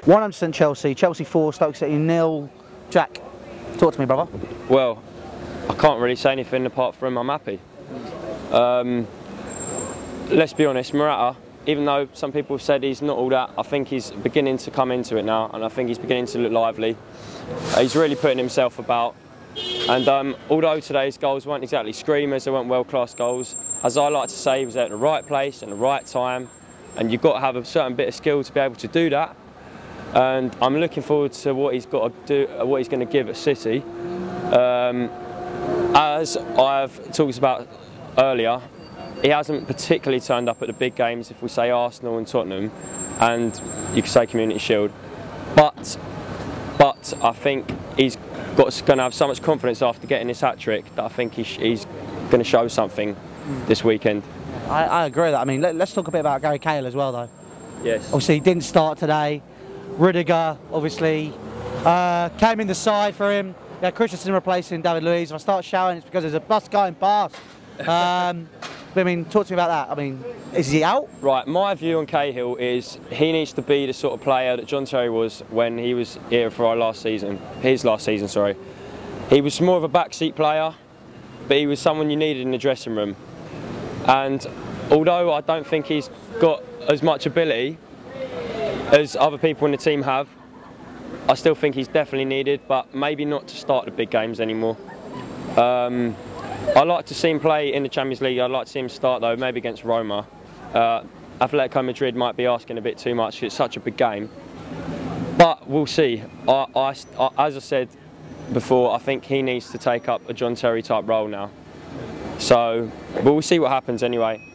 100% Chelsea. Chelsea 4, Stoke City 0. Jack, talk to me, brother. Well, I can't really say anything apart from I'm happy. Let's be honest, Morata, even though some people have said he's not all that, I think he's beginning to come into it now, and I think he's beginning to look lively. He's really putting himself about. And although today's goals weren't exactly screamers, they weren't world-class goals, as I like to say, he was at the right place and the right time, and you've got to have a certain bit of skill to be able to do that. And I'm looking forward to what he's got to do, what he's going to give at City. As I've talked about earlier, he hasn't particularly turned up at the big games, if we say Arsenal and Tottenham, and you could say Community Shield. But I think he's going to have so much confidence after getting this hat-trick that I think he's going to show something this weekend. I agree with that. I mean, let's talk a bit about Gary Cahill as well, though. Yes. Obviously, he didn't start today. Rudiger, obviously, came in the side for him. Yeah, Christensen replacing David Luiz. If I start shouting, it's because there's a bus going past. But I mean, talk to me about that. I mean, is he out? Right, my view on Cahill is he needs to be the sort of player that John Terry was when he was here for his last season, sorry. He was more of a backseat player, but he was someone you needed in the dressing room. And although I don't think he's got as much ability as other people in the team have, I still think he's definitely needed, but maybe not to start the big games anymore. I like to see him play in the Champions League. I'd like to see him start though, maybe against Roma. Atletico Madrid might be asking a bit too much. It's such a big game, but we'll see. As I said before, I think he needs to take up a John Terry type role now. So we'll see what happens anyway.